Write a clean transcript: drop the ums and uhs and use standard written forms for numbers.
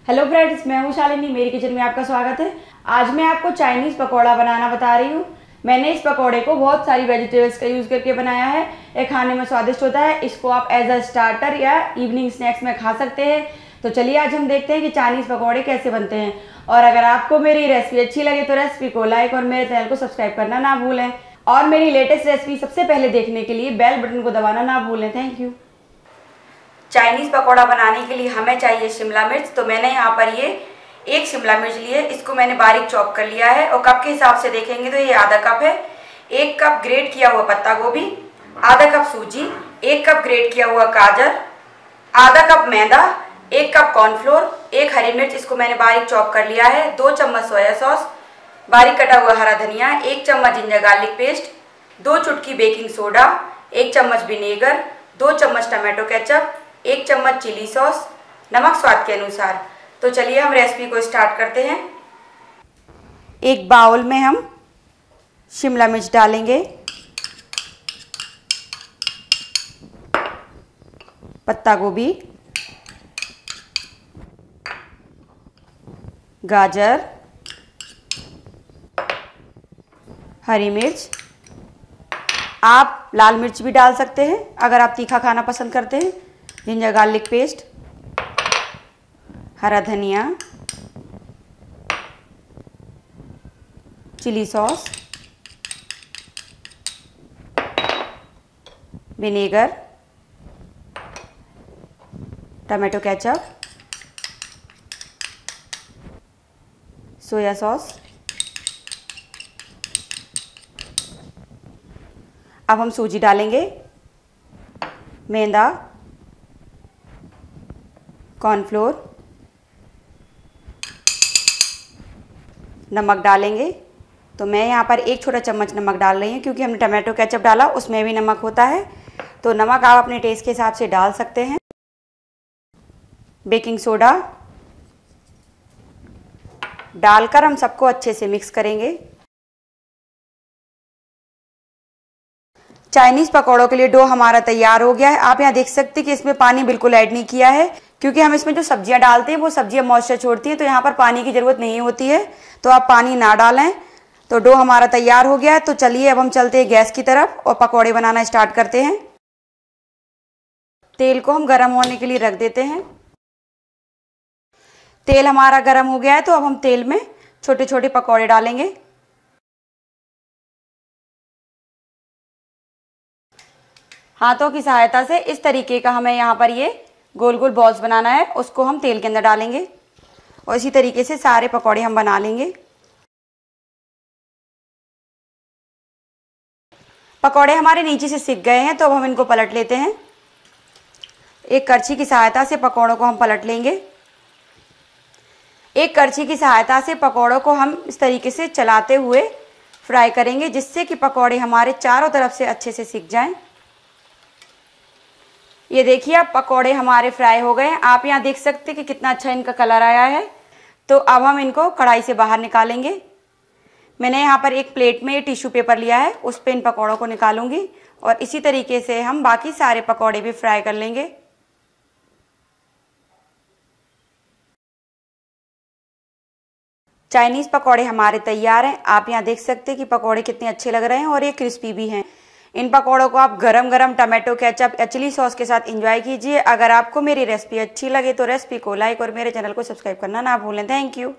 Hello friends, मैं हूँ शालिनी। मेरी किचन में आपका स्वागत है। आज मैं आपको चाइनीज़ पकौड़ा बनाना बता रही हूँ। मैंने इस पकौड़े को बहुत सारी वेजिटेबल्स का यूज़ करके बनाया है। ये खाने में स्वादिष्ट होता है। इसको आप एज अ स्टार्टर या इवनिंग स्नैक्स में खा सकते हैं। तो चलिए आज हम देखते हैं कि चाइनीज़ पकौड़े कैसे बनते हैं। और अगर आपको मेरी रेसिपी अच्छी लगे तो रेसिपी को लाइक और मेरे चैनल को सब्सक्राइब करना ना भूलें। और मेरी लेटेस्ट रेसिपी सबसे पहले देखने के लिए बेल बटन को दबाना ना भूलें। Thank you. चाइनीज़ पकौड़ा बनाने के लिए हमें चाहिए शिमला मिर्च। तो मैंने यहाँ पर ये एक शिमला मिर्च ली है। इसको मैंने बारीक चॉप कर लिया है और कप के हिसाब से देखेंगे तो ये आधा कप है। 1 कप ग्रेट किया हुआ पत्ता गोभी, आधा कप सूजी, 1 कप ग्रेट किया हुआ गाजर, आधा कप मैदा, 1 कप कॉर्नफ्लोर, 1 हरी मिर्च, इसको मैंने बारीक चॉप कर लिया है, 2 चम्मच सोया सॉस, बारीक कटा हुआ हरा धनिया, 1 चम्मच जिंजर गार्लिक पेस्ट, 2 चुटकी बेकिंग सोडा, 1 चम्मच विनेगर, 2 चम्मच टमाटो केचप, 1 चम्मच चिली सॉस, नमक स्वाद के अनुसार। तो चलिए हम रेसिपी को स्टार्ट करते हैं। एक बाउल में हम शिमला मिर्च डालेंगे, पत्ता गोभी, गाजर, हरी मिर्च, आप लाल मिर्च भी डाल सकते हैं अगर आप तीखा खाना पसंद करते हैं, जिंजर गार्लिक पेस्ट, हरा धनिया, chilli sauce, vinegar, tomato ketchup, soya sauce. अब हम सूजी डालेंगे, मैदा, कॉर्नफ्लोर, नमक डालेंगे। तो मैं यहाँ पर 1 छोटा चम्मच नमक डाल रही हूँ क्योंकि हमने टमाटो केचप डाला, उसमें भी नमक होता है। तो नमक आप अपने टेस्ट के हिसाब से डाल सकते हैं। बेकिंग सोडा डालकर हम सबको अच्छे से मिक्स करेंगे। चाइनीज़ पकौड़ों के लिए डो हमारा तैयार हो गया है। आप यहाँ देख सकते हैं कि इसमें पानी बिल्कुल ऐड नहीं किया है क्योंकि हम इसमें जो सब्जियां डालते हैं वो सब्जियां मॉइस्चर छोड़ती हैं, तो यहाँ पर पानी की ज़रूरत नहीं होती है। तो आप पानी ना डालें। तो डो हमारा तैयार हो गया है। तो चलिए अब हम चलते हैं गैस की तरफ और पकौड़े बनाना स्टार्ट करते हैं। तेल को हम गर्म होने के लिए रख देते हैं। तेल हमारा गर्म हो गया है तो अब हम तेल में छोटे छोटे पकौड़े डालेंगे। हाथों की सहायता से इस तरीके का हमें यहाँ पर ये गोल गोल बॉल्स बनाना है, उसको हम तेल के अंदर डालेंगे और इसी तरीके से सारे पकौड़े हम बना लेंगे। पकौड़े हमारे नीचे से सिक गए हैं तो अब हम इनको पलट लेते हैं। एक करछी की सहायता से पकौड़ों को हम पलट लेंगे। एक करछी की सहायता से पकौड़ों को हम इस तरीके से चलाते हुए फ्राई करेंगे जिससे कि पकौड़े हमारे चारों तरफ से अच्छे से सिक जाएं। ये देखिए अब पकौड़े हमारे फ्राई हो गए हैं। आप यहाँ देख सकते हैं कि कितना अच्छा इनका कलर आया है। तो अब हम इनको कढ़ाई से बाहर निकालेंगे। मैंने यहाँ पर एक प्लेट में टिश्यू पेपर लिया है, उस पे इन पकौड़ों को निकालूंगी और इसी तरीके से हम बाकी सारे पकौड़े भी फ्राई कर लेंगे। चाइनीज़ पकौड़े हमारे तैयार हैं। आप यहाँ देख सकते हैं कि पकौड़े कितने अच्छे लग रहे हैं और ये क्रिस्पी भी हैं। इन पकौड़ों को आप गरम गरम टमाटो केचप या चिली सॉस के साथ एंजॉय कीजिए। अगर आपको मेरी रेसिपी अच्छी लगे तो रेसिपी को लाइक और मेरे चैनल को सब्सक्राइब करना ना भूलें। Thank you.